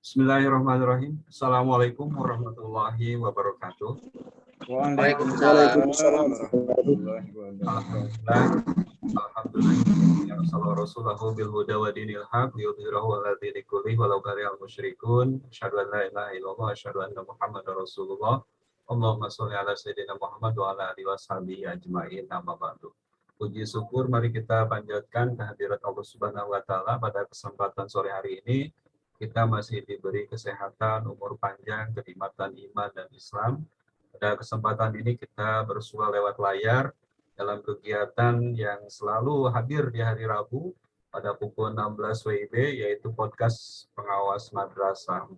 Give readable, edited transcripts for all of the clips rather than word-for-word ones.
Bismillahirrahmanirrahim. Assalamualaikum warahmatullahi wabarakatuh. Waalaikumsalam. Alhamdulillah. Alhamdulillah. Ya Rasulahu bil huda wa dinil haq yudhhirahu ala dini kulli walau karihal musyrikun. Asyhadu an la ilaha illallah wa asyhadu anna Muhammadar Rasulullah. Allahumma sholli ala sayyidina Muhammad wa ala alihi washabihi ajmain. Amma ba'du. Puji syukur mari kita panjatkan kehadirat Allah Subhanahu wa taala pada kesempatan sore hari ini. Kita masih diberi kesehatan, umur panjang, kenikmatan iman dan Islam. Pada kesempatan ini kita bersua lewat layar dalam kegiatan yang selalu hadir di hari Rabu pada pukul 16 WIB, yaitu podcast pengawas madrasah 4.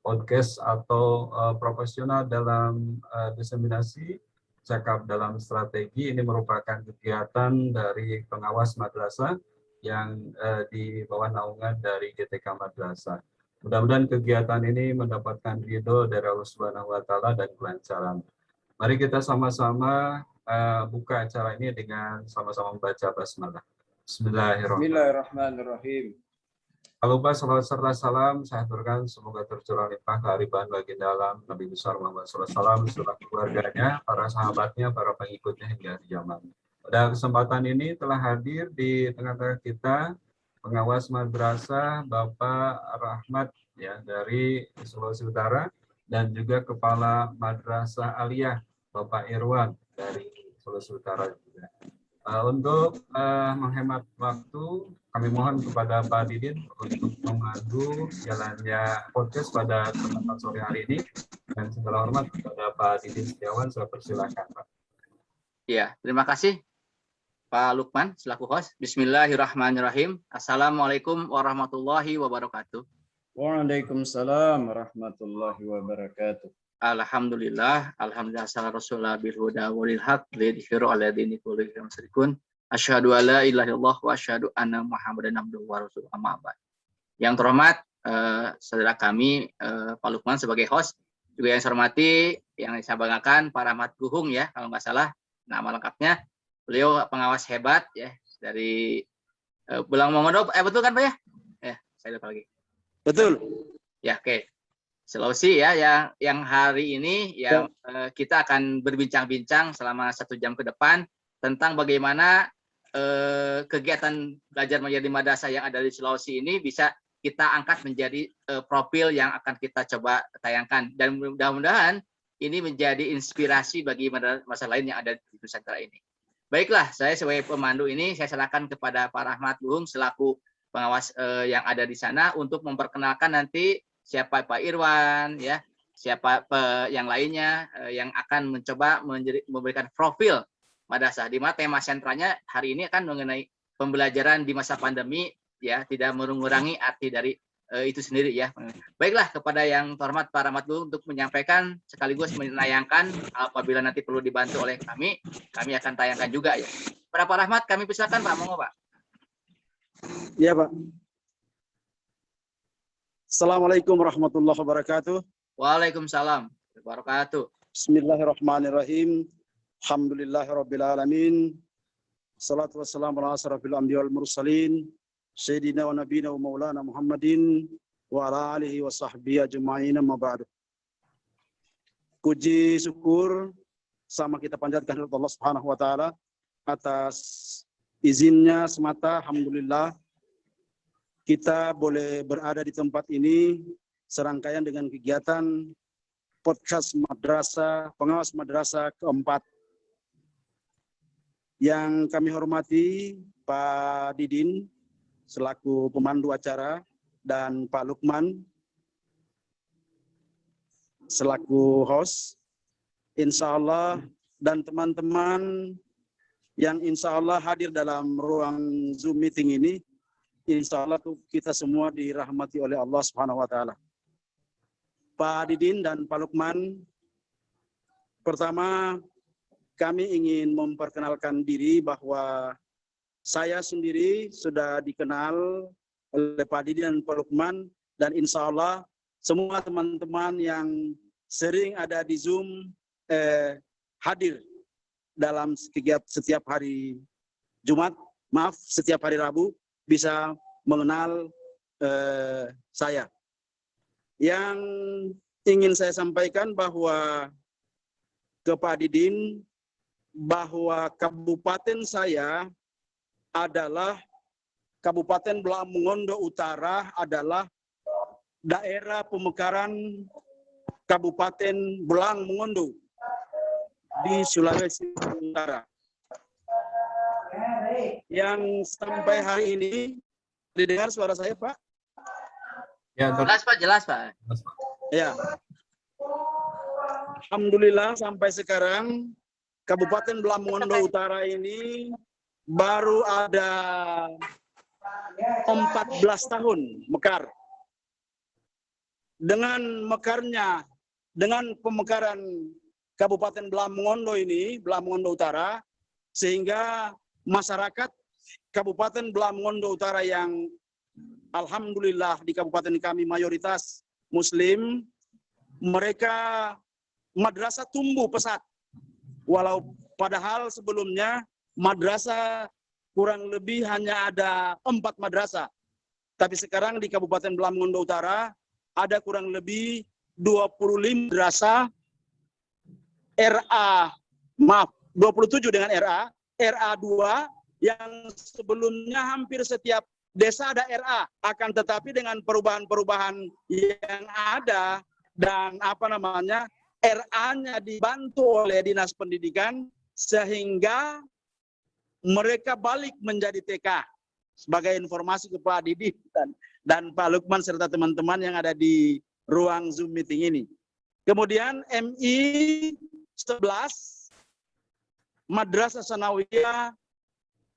Podcast atau profesional dalam diseminasi cakap dalam strategi ini merupakan kegiatan dari pengawas madrasah yang di bawah naungan dari GTK Madrasah. Mudah-mudahan kegiatan ini mendapatkan ridho dari Allah Subhanahu wa taala dan kelancaran. Mari kita sama-sama buka acara ini dengan sama-sama membaca basmalah. Bismillahirrahmanirrahim. Kalau lupa salawat serta salam saya aturkan semoga tercurah limpah kearifan baginda alam Nabi besar Muhammad SAW, beserta keluarganya, para sahabatnya, para pengikutnya hingga di zaman. Pada kesempatan ini telah hadir di tengah-tengah kita pengawas madrasah Bapak Rahmat ya dari Sulawesi Utara dan juga Kepala Madrasah Aliyah Bapak Irwan dari Sulawesi Utara juga. Untuk menghemat waktu kami mohon kepada Pak Didin untuk memandu jalannya podcast pada kesempatan sore hari ini dan segala hormat kepada Pak Didin Setiawan, saya persilakan Pak. Ya, terima kasih Pak Lukman selaku host. Bismillahirrahmanirrahim. Assalamualaikum warahmatullahi wabarakatuh. Waalaikumsalam warahmatullahi wabarakatuh. Alhamdulillah sallallahu rasulullah bil huda walil haq lidhiru ala dini kulli musyrikun. Asyhadu alla ilaha illallah wa asyhadu anna Muhammadan abduhu wa rasuluhu amma ba'd. Yang terhormat saudara kami Pak Lukman sebagai host, juga yang saya hormati yang saya banggakan Pak Rahmat Guhung ya kalau nggak salah nama lengkapnya. Beliau pengawas hebat ya dari Belang Mongodo, betul kan Pak ya? Saya lupa lagi. Betul. Ya, oke. Sulawesi ya yang hari ini yang kita akan berbincang-bincang selama 1 jam ke depan tentang bagaimana kegiatan belajar menjadi madrasah yang ada di Sulawesi ini bisa kita angkat menjadi profil yang akan kita coba tayangkan dan mudah-mudahan ini menjadi inspirasi bagi madrasah lain yang ada di Nusantara ini. Baiklah, saya sebagai pemandu ini saya serahkan kepada Pak Rahmat Guhung selaku pengawas yang ada di sana untuk memperkenalkan nanti siapa Pak Irwan ya, siapa yang lainnya yang akan mencoba memberikan profil madrasah di mana tema sentralnya hari ini akan mengenai pembelajaran di masa pandemi ya, tidak mengurangi arti dari itu sendiri ya. Baiklah, kepada yang terhormat Pak Rahmat Guhung untuk menyampaikan sekaligus menayangkan apabila nanti perlu dibantu oleh kami akan tayangkan juga ya. Pada Pak Rahmat kami persilakan Pak, monggo Pak. Iya Pak. Assalamualaikum warahmatullahi wabarakatuh. Waalaikumsalam warahmatullahi wabarakatuh. Bismillahirrahmanirrahim. Alhamdulillahirabbil alamin. Salatu wassalamu ala asrofil anbiya wal mursalin. Sayyidina wa nabiyina wa maulana Muhammadin wa ala alihi wa sahbihi ajma'in amma ba'du. Puji syukur sama kita panjatkan kepada Allah Subhanahu wa taala atas izinnya semata alhamdulillah kita boleh berada di tempat ini serangkaian dengan kegiatan podcast madrasah, pengawas madrasah keempat. Yang kami hormati Pak Didin selaku pemandu acara dan Pak Lukman selaku host. Insya Allah dan teman-teman yang insya Allah hadir dalam ruang Zoom meeting ini, insya Allah kita semua dirahmati oleh Allah Subhanahu wa taala. Pak Didin dan Pak Lukman, pertama kami ingin memperkenalkan diri bahwa saya sendiri sudah dikenal oleh Pak Didin dan Pak Lukman dan insya Allah semua teman-teman yang sering ada di Zoom hadir dalam setiap hari setiap hari Rabu bisa mengenal saya. Yang ingin saya sampaikan bahwa ke Pak Didin, bahwa kabupaten saya adalah Kabupaten Belang Mongondo Utara adalah daerah pemekaran Kabupaten Belang Mongondo di Sulawesi Utara. Yang sampai hari ini, didengar suara saya, Pak? Ya, Jelas Pak, jelas Pak. Ya. Alhamdulillah sampai sekarang Kabupaten Belang Mongondo Utara ini baru ada 14 tahun mekar. Dengan mekarnya, dengan pemekaran Kabupaten Belang Mongondo ini, Belang Mongondo Utara, sehingga masyarakat Kabupaten Belang Mongondo Utara yang alhamdulillah di kabupaten kami mayoritas Muslim, mereka madrasah tumbuh pesat. Walau padahal sebelumnya madrasah kurang lebih hanya ada 4 madrasah. Tapi sekarang di Kabupaten Belang Mongondo Utara ada kurang lebih 25 madrasah RA, maaf, 27 dengan RA2 yang sebelumnya hampir setiap desa ada RA, akan tetapi dengan perubahan-perubahan yang ada dan RA-nya dibantu oleh Dinas Pendidikan sehingga mereka balik menjadi TK. Sebagai informasi ke Pak Didi dan Pak Lukman serta teman-teman yang ada di ruang Zoom meeting ini. Kemudian MI 11, Madrasah Sanawiyah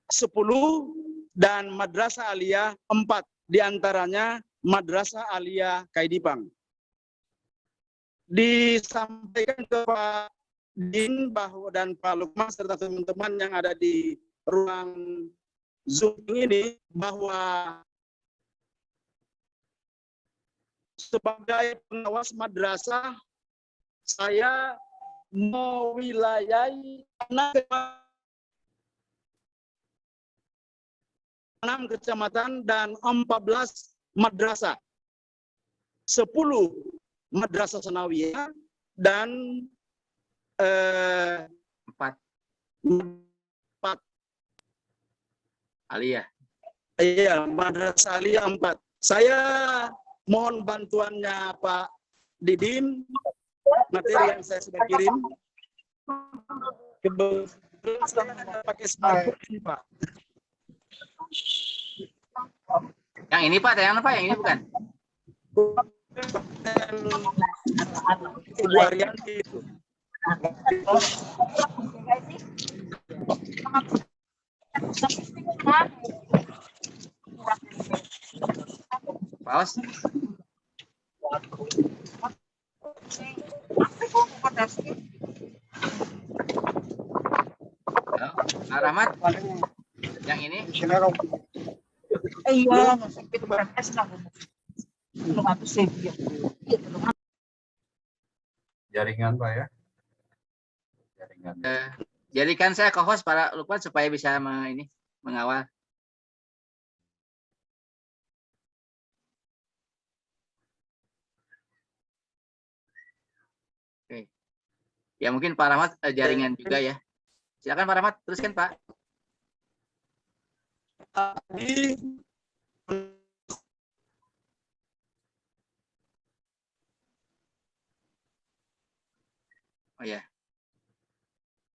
10, dan Madrasah Aliyah 4, diantaranya Madrasah Aliyah Kaidipang. Disampaikan ke Pak Din bahwa dan Pak Lukman serta teman-teman yang ada di ruang Zoom ini bahwa sebagai pengawas madrasah saya mewilayahi 6 kecamatan dan 14 madrasah, 10 madrasah sanawiyah dan 4 Aliyah. Iya, madrasah Aliyah 4. Saya mohon bantuannya Pak Didin, materi yang saya sudah kirim. Kebetulan saya pakai smartphone ini, Pak. Yang ini Pak, yang apa? Yang ini bukan? Ibu Arianti itu. Paus. Pak Rahmat, yang ini? Iya, itu barang es lah. Jaringan Pak ya. Jaringan. Jadikan saya co-host para Lukman supaya bisa mengawal. Oke. Ya mungkin Pak Rahmat jaringan juga ya. Silakan Pak Rahmat, teruskan Pak. Oh ya.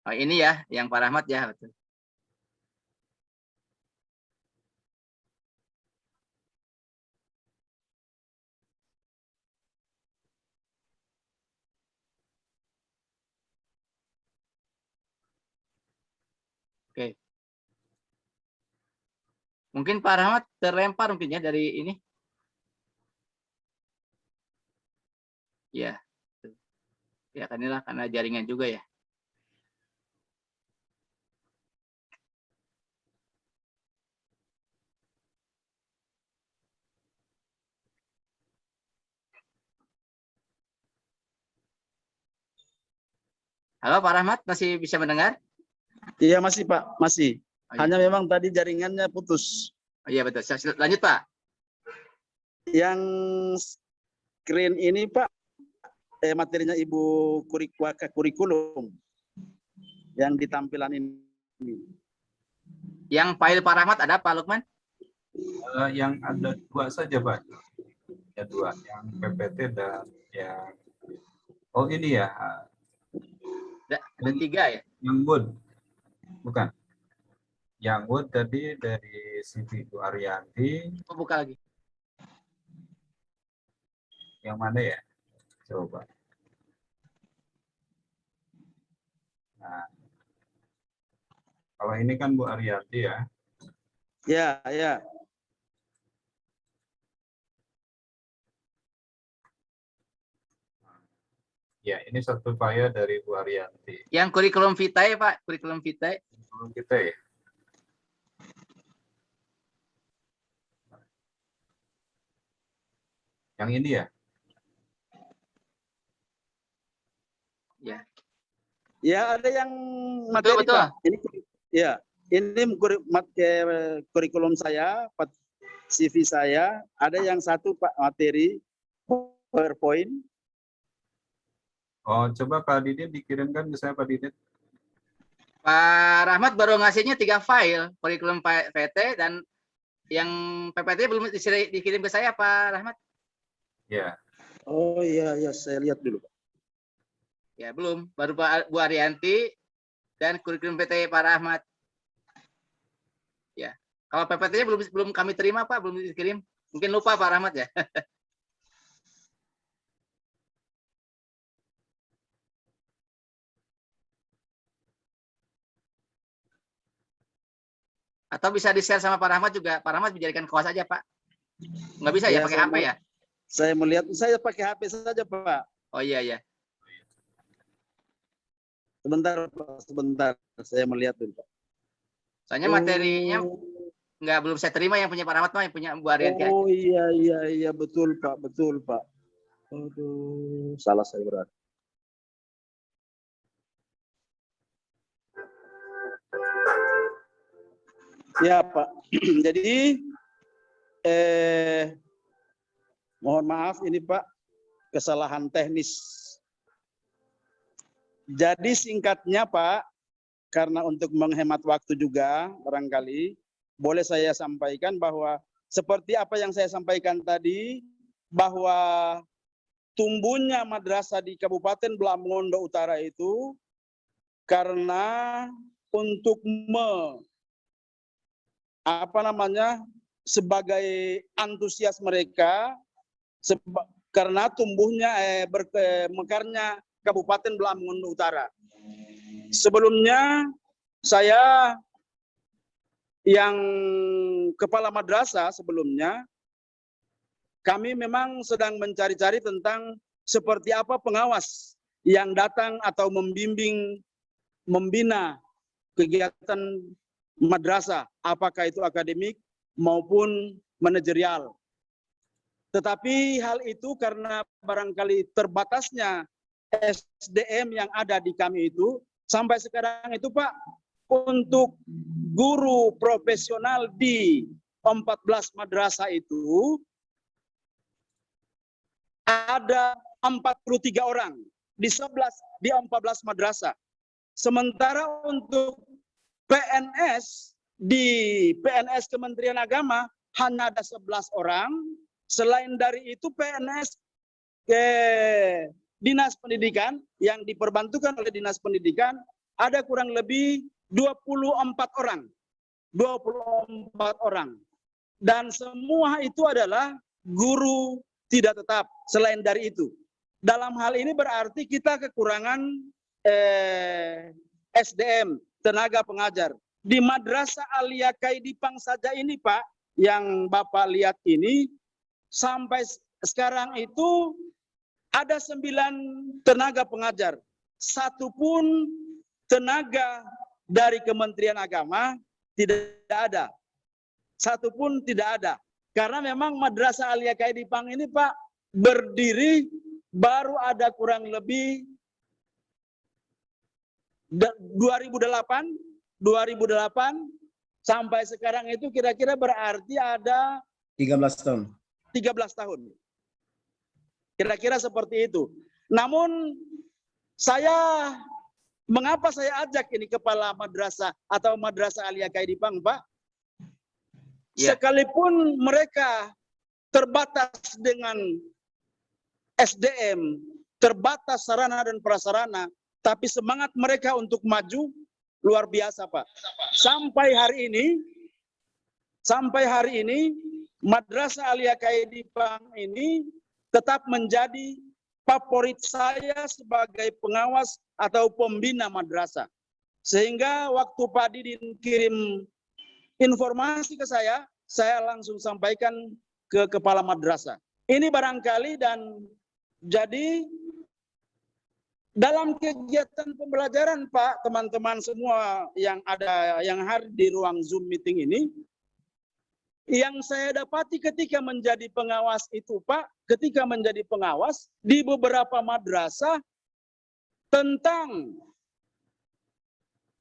Oh ini ya, yang Pak Rahmat ya, betul. Oke. Mungkin Pak Rahmat terlempar mungkin ya dari ini. Ya. Ya kan inilah karena jaringan juga ya. Halo Pak Rahmat, masih bisa mendengar? Iya masih Pak, masih. Oh, iya. Hanya memang tadi jaringannya putus. Oh, iya betul. Lanjut Pak. Yang screen ini Pak, materinya Ibu kurikulum yang di tampilan ini. Yang file Pak Rahmat ada Pak Lukman? Yang ada 2 saja Pak. Ya 2, yang PPT dan yang ini ya. Ada 3 ya? Yang Word. Bukan. Yang Word tadi dari CV Bu Arianti. Buka lagi. Yang mana ya? Coba. Nah, kalau ini kan Bu Arianti ya. Ya, ya. Ya, ini satu file dari Bu Arianti. Yang kurikulum vitae Pak, kurikulum vitae. Kurikulum kita ya. Yang ini ya? Ya. Ya, ada yang materi Betul. Pak. Ini ya, ini kurikulum saya, CV saya, ada yang satu Pak materi PowerPoint. Oh, coba Pak Didin dikirimkan ke saya Pak Didin. Pak Rahmat baru ngasihnya 3 file, kurikulum PT dan yang PPT belum dikirim ke saya Pak Rahmat. Ya. Oh iya, ya saya lihat dulu. Ya belum, baru Pak Bu Arianti dan kurikulum PT Pak Rahmat. Ya, kalau PPT-nya belum kami terima Pak, belum dikirim. Mungkin lupa Pak Rahmat ya. Atau bisa di-share sama Pak Rahmat juga. Pak Rahmat dijadikan kuas aja Pak. Nggak bisa ya, pakai HP ya? Saya melihat, saya pakai HP saja Pak. Oh iya, iya. Sebentar Pak, sebentar. Saya melihat dulu Pak. Soalnya materinya belum saya terima yang punya Pak Rahmat, yang punya Bu Arianti aja. Oh iya, betul Pak, betul Pak. Aduh, salah saya berarti. Ya Pak, jadi mohon maaf ini Pak, kesalahan teknis. Jadi singkatnya Pak, karena untuk menghemat waktu juga barangkali, boleh saya sampaikan bahwa seperti apa yang saya sampaikan tadi, bahwa tumbuhnya madrasah di Kabupaten Belamongondo Utara itu karena untuk sebagai antusias mereka karena tumbuhnya mekarnya Kabupaten Belamongondo Utara. Sebelumnya saya yang kepala madrasah sebelumnya, kami memang sedang mencari-cari tentang seperti apa pengawas yang datang atau membina kegiatan madrasah, apakah itu akademik maupun manajerial. Tetapi hal itu karena barangkali terbatasnya SDM yang ada di kami itu, sampai sekarang itu Pak, untuk guru profesional di 14 madrasah itu, ada 43 orang di 14 madrasah. Sementara untuk PNS di PNS Kementerian Agama hanya ada 11 orang. Selain dari itu PNS Dinas Pendidikan yang diperbantukan oleh Dinas Pendidikan ada kurang lebih 24 orang. 24 orang. Dan semua itu adalah guru tidak tetap. Selain dari itu, dalam hal ini berarti kita kekurangan SDM, tenaga pengajar. Di Madrasah Aliyah Kaidipang saja ini Pak, yang Bapak lihat ini, sampai sekarang itu ada 9 tenaga pengajar. Satu pun tenaga dari Kementerian Agama tidak ada. Satu pun tidak ada. Karena memang Madrasah Aliyah Kaidipang ini Pak, berdiri baru ada kurang lebih 2008 sampai sekarang itu kira-kira berarti ada 13 tahun. 13 tahun. Kira-kira seperti itu. Namun mengapa saya ajak ini kepala madrasah atau Madrasah Aliyah Kaidipang, Pak? Ya. Sekalipun mereka terbatas dengan SDM, terbatas sarana dan prasarana, tapi semangat mereka untuk maju luar biasa, Pak. Sampai hari ini Madrasah Aliyah Kaidipang ini tetap menjadi favorit saya sebagai pengawas atau pembina madrasah. Sehingga waktu Pak Didin kirim informasi ke saya langsung sampaikan ke kepala madrasah. Ini barangkali dan jadi dalam kegiatan pembelajaran, Pak, teman-teman semua yang hadir di ruang Zoom meeting ini, yang saya dapati ketika menjadi pengawas itu, Pak, ketika menjadi pengawas di beberapa madrasah tentang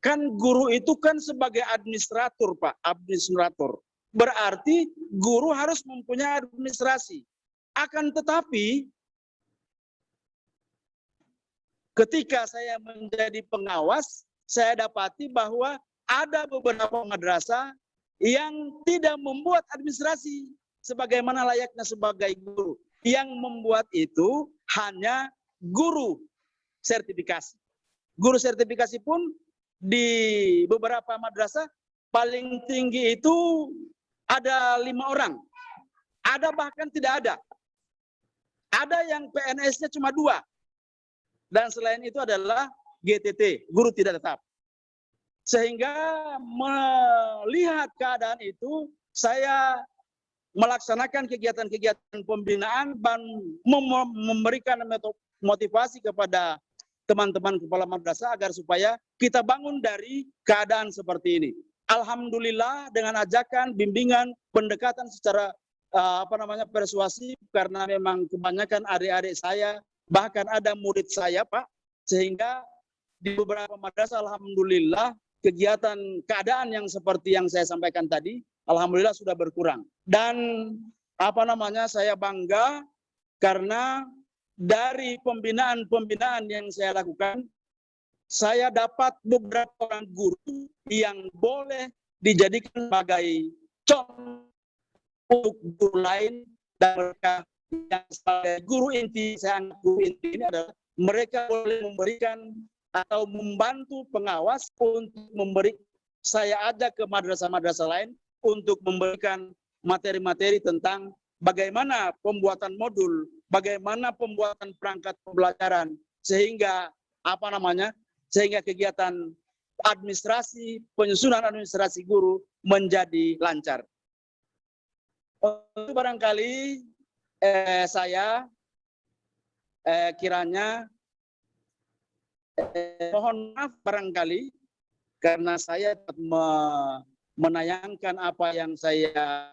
kan guru itu kan sebagai administrator, Pak, administrator. Berarti guru harus mempunyai administrasi. Akan tetapi ketika saya menjadi pengawas, saya dapati bahwa ada beberapa madrasah yang tidak membuat administrasi sebagaimana layaknya sebagai guru. Yang membuat itu hanya guru sertifikasi. Guru sertifikasi pun di beberapa madrasah paling tinggi itu ada 5 orang. Ada bahkan tidak ada. Ada yang PNS-nya cuma 2. Dan selain itu adalah GTT, guru tidak tetap. Sehingga melihat keadaan itu, saya melaksanakan kegiatan-kegiatan pembinaan dan memberikan motivasi kepada teman-teman kepala madrasah agar supaya kita bangun dari keadaan seperti ini. Alhamdulillah dengan ajakan, bimbingan, pendekatan secara persuasif, karena memang kebanyakan adik-adik saya, bahkan ada murid saya, Pak, sehingga di beberapa madrasah alhamdulillah kegiatan keadaan yang seperti yang saya sampaikan tadi alhamdulillah sudah berkurang. Dan saya bangga karena dari pembinaan yang saya lakukan, saya dapat beberapa orang guru yang boleh dijadikan sebagai contoh untuk guru lain, dan mereka yang sebagai guru inti, saya anggap guru inti ini adalah mereka boleh memberikan atau membantu pengawas untuk saya ajak ke madrasah-madrasah lain untuk memberikan materi-materi tentang bagaimana pembuatan modul, bagaimana pembuatan perangkat pembelajaran, sehingga sehingga kegiatan administrasi, penyusunan administrasi guru menjadi lancar. Itu barangkali saya kiranya mohon maaf barangkali karena saya menayangkan apa yang saya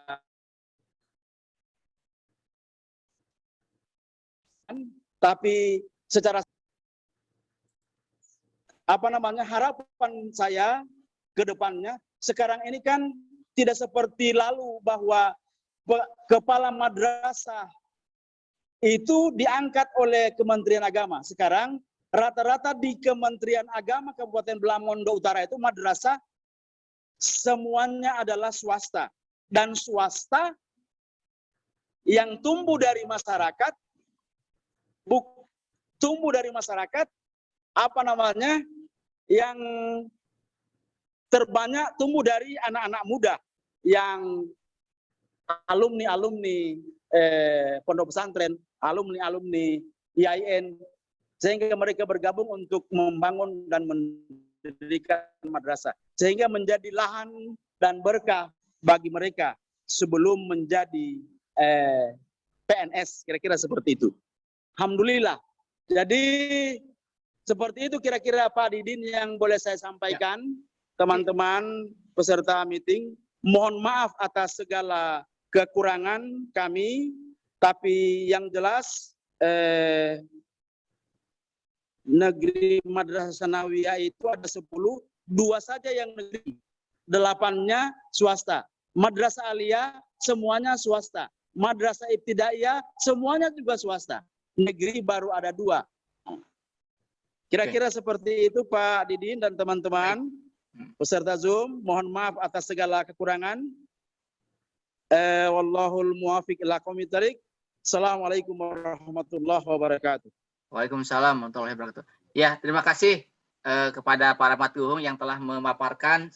tapi secara harapan saya ke depannya sekarang ini kan tidak seperti lalu bahwa kepala madrasah itu diangkat oleh Kementerian Agama. Sekarang rata-rata di Kementerian Agama Kabupaten Belamondo Utara itu madrasah semuanya adalah swasta, dan swasta yang tumbuh dari masyarakat yang terbanyak tumbuh dari anak-anak muda yang alumni pondok pesantren, alumni IAIN, sehingga mereka bergabung untuk membangun dan mendirikan madrasah, sehingga menjadi lahan dan berkah bagi mereka sebelum menjadi PNS, kira-kira seperti itu. Alhamdulillah. Jadi seperti itu kira-kira Pak Didin yang boleh saya sampaikan, teman-teman peserta meeting. Mohon maaf atas segala kekurangan kami, tapi yang jelas negeri Madrasah Sanawiyah itu ada 10, 2 saja yang negeri, 8-nya swasta. Madrasah Aliyah semuanya swasta. Madrasah Ibtidaiyah semuanya juga swasta. negeri baru ada 2. Kira-kira seperti itu Pak Didin dan teman-teman peserta Zoom. Mohon maaf atas segala kekurangan. Wallahul muwafiq ila aqwamit thoriq. Assalamualaikum warahmatullahi wabarakatuh. Waalaikumsalam warahmatullahi wabarakatuh. Ya, terima kasih kepada para matuhung yang telah memaparkan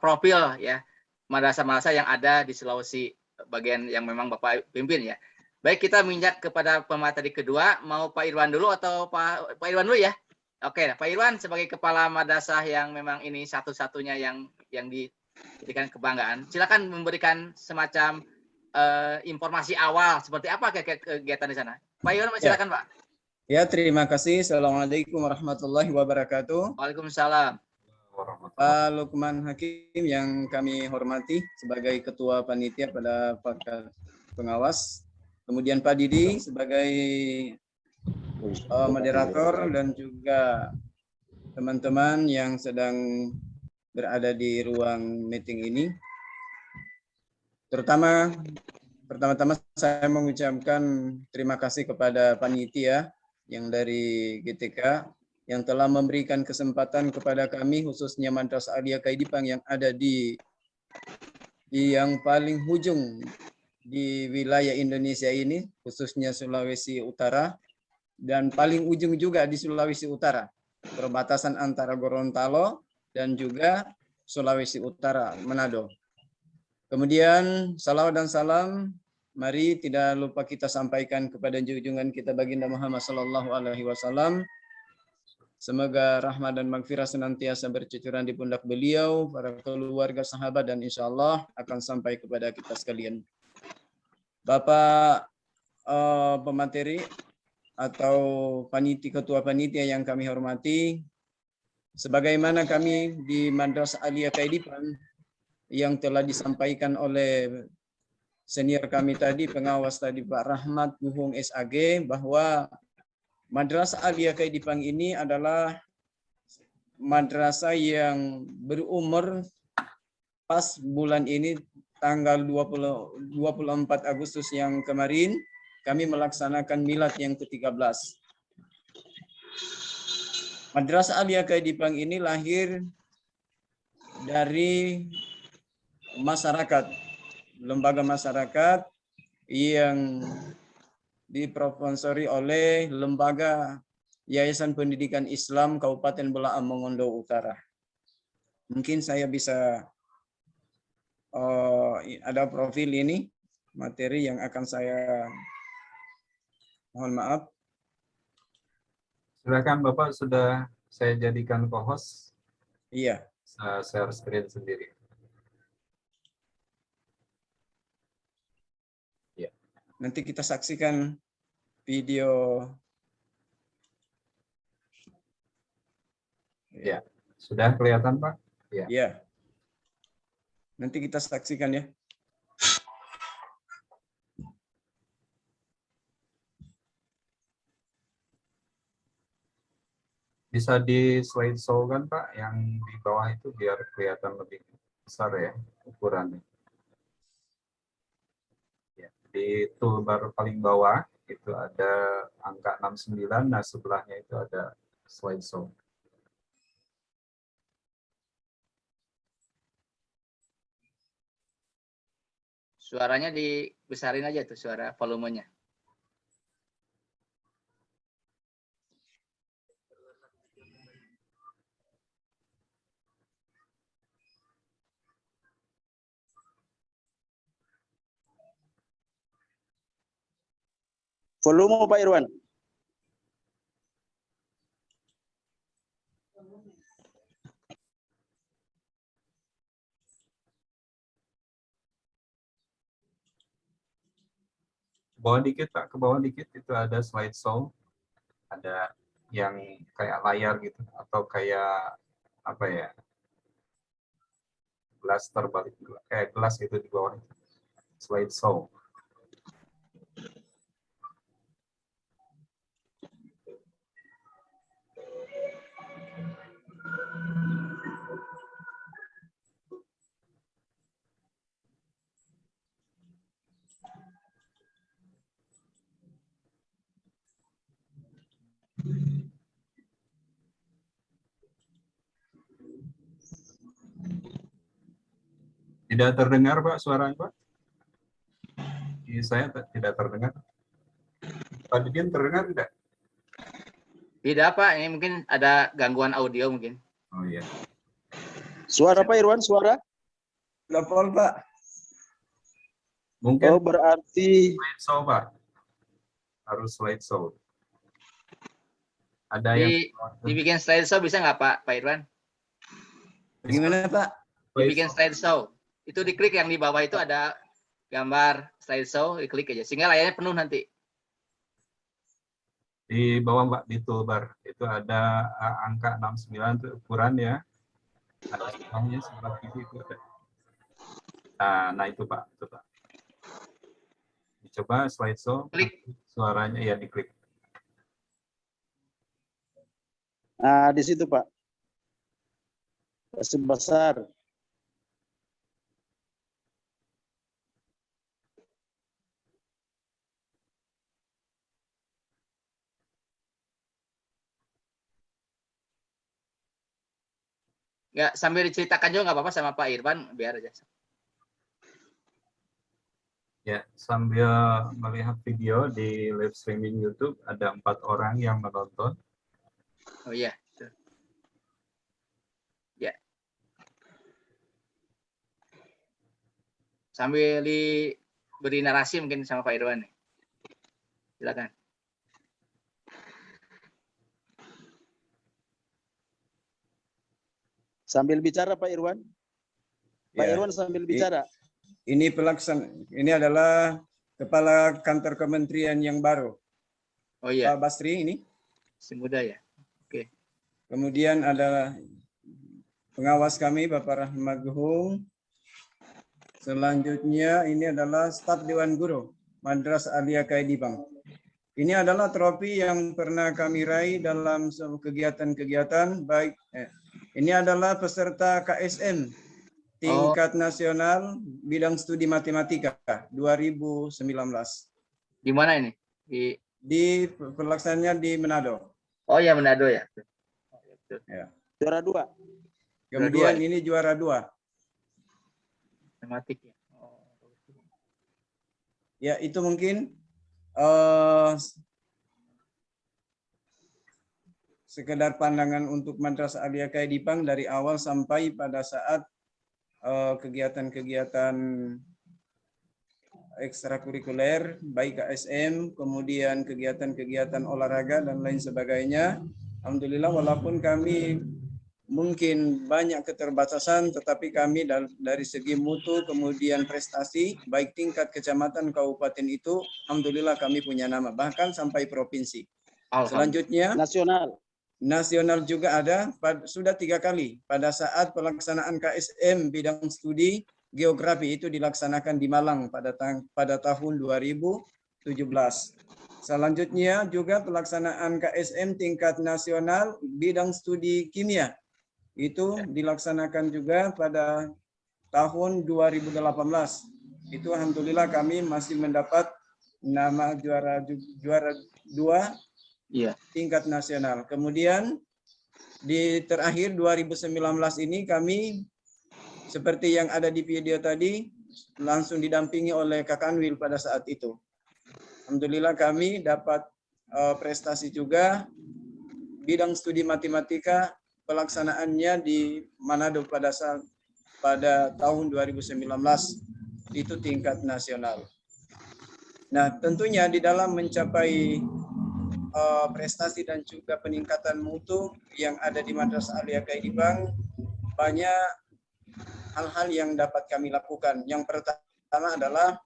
profil ya madrasah-madrasah yang ada di Sulawesi bagian yang memang Bapak pimpin ya. Baik, kita menginjak kepada pemateri kedua. Mau Pak Irwan dulu atau Pak Irwan dulu ya? Oke, Pak Irwan sebagai kepala madrasah yang memang ini satu-satunya yang diberikan kebanggaan. Silakan memberikan semacam informasi awal seperti apa kegiatan di sana. Pak Irwan, silakan Pak. Ya, terima kasih. Assalamualaikum warahmatullahi wabarakatuh. Waalaikumsalam. Pak Lukman Hakim yang kami hormati sebagai Ketua Panitia pada pengawas. Kemudian Pak Didi sebagai moderator dan juga teman-teman yang sedang berada di ruang meeting ini. Pertama-tama saya mengucapkan terima kasih kepada panitia yang dari GTK yang telah memberikan kesempatan kepada kami khususnya Madrasah Aliyah Kaidipang yang ada di yang paling ujung di wilayah Indonesia ini, khususnya Sulawesi Utara dan paling ujung juga di Sulawesi Utara, perbatasan antara Gorontalo dan juga Sulawesi Utara, Manado. Kemudian salawat dan salam mari tidak lupa kita sampaikan kepada junjungan kita baginda Muhammad sallallahu alaihi wasallam. Semoga rahmat dan magfirah senantiasa bercucuran di pundak beliau, para keluarga, sahabat, dan insya Allah akan sampai kepada kita sekalian. Bapak pemateri atau ketua panitia yang kami hormati, sebagaimana kami di Madrasah Aliyah Kaidipang yang telah disampaikan oleh senior kami tadi, pengawas tadi Pak Rahmat Nuhung SAG, bahwa Madrasah Aliyah Kaidipang ini adalah madrasah yang berumur pas bulan ini tanggal 24 Agustus yang kemarin kami melaksanakan milad yang ke-13. Madrasah Aliyah Kaidipang ini lahir dari masyarakat, lembaga masyarakat yang disponsori oleh Lembaga Yayasan Pendidikan Islam Kabupaten Belaang Mongondo Utara. Mungkin saya bisa ada profil ini, materi yang akan saya mohon maaf. Silakan Bapak, sudah saya jadikan co-host. Iya. Saya share screen sendiri. Ya. Nanti kita saksikan video. Ya, sudah kelihatan Pak? Ya. Iya. Nanti kita saksikan ya. Bisa di slideshow kan Pak, yang di bawah itu biar kelihatan lebih besar ya ukurannya. Ya, di toolbar paling bawah itu ada angka 69, nah sebelahnya itu ada slideshow. Suaranya dibesarin aja tuh suara volumenya. Volume Pak Irwan. Bawah dikit Pak, ke bawah dikit itu ada slideshow, ada yang kayak layar gitu atau kayak apa ya, gelas terbalik, kayak gelas gitu di bawah itu. Slideshow. Tidak terdengar Pak suaranya Pak? Saya tidak terdengar. Pak Didin terdengar tidak? Tidak Pak, ini mungkin ada gangguan audio mungkin. Oh iya. Suara Pak Irwan, suara? Telepon Pak. Mungkin Oh, berarti slideshow Pak. Harus slideshow. Ada yang Dibikin slideshow bisa nggak Pak Irwan? Gimana Pak? Dibikin slideshow. Itu diklik yang di bawah itu ada gambar slideshow, diklik aja. Sehingga layarnya penuh nanti. Di bawah Mbak, di toolbar itu ada angka 69 itu ukuran ya. Ada sebelahnya sebelah kiri itu ada. Nah itu Pak, itu Pak. Dicoba slideshow, Klik. suaranya ya diklik. nah di situ Pak. Besar. Nggak, sambil diceritakan juga nggak apa-apa sama Pak Irwan, biar aja. Ya, sambil melihat video di live streaming YouTube, ada 4 orang yang menonton. Oh iya. Ya. Sambil diberi narasi mungkin sama Pak Irwan nih. Silakan. Sambil bicara Pak Irwan. Pak Ya. Irwan sambil bicara. Ini ini adalah kepala kantor kementerian yang baru. Oh iya, Pak Basri ini. si muda ya. Oke. Kemudian ada pengawas kami Bapak Rahmat Guhung. Selanjutnya ini adalah staf Dewan Guru Madras Alia Kaidipang. Ini adalah trofi yang pernah kami raih dalam kegiatan-kegiatan baik. Ini adalah peserta KSM tingkat nasional bidang studi matematika 2019. Di mana ini? Di pelaksanaannya di Manado. Oh ya, Manado ya. Ya. Juara 2. Kemudian ini juara 2. Matematik ya. Ya, itu mungkin sekedar pandangan untuk Madras Alia Kaidipang dari awal sampai pada saat kegiatan-kegiatan ekstrakurikuler, baik KSM, kemudian kegiatan-kegiatan olahraga dan lain sebagainya. Alhamdulillah, walaupun kami mungkin banyak keterbatasan, tetapi kami dari segi mutu kemudian prestasi baik tingkat kecamatan kabupaten itu alhamdulillah kami punya nama bahkan sampai provinsi. Selanjutnya nasional juga ada sudah 3 kali pada saat pelaksanaan KSM bidang studi geografi itu dilaksanakan di Malang pada tahun 2017. Selanjutnya juga pelaksanaan KSM tingkat nasional bidang studi kimia itu dilaksanakan juga pada tahun 2018. Itu alhamdulillah kami masih mendapat nama juara 2 tingkat nasional. Kemudian di terakhir 2019 ini kami seperti yang ada di video tadi langsung didampingi oleh Kak Anwil pada saat itu. Alhamdulillah kami dapat prestasi juga bidang studi matematika pelaksanaannya di Manado pada tahun 2019 itu tingkat nasional. Nah, tentunya di dalam mencapai prestasi dan juga peningkatan mutu yang ada di Madras Alia Kaidipang banyak hal-hal yang dapat kami lakukan. Yang pertama adalah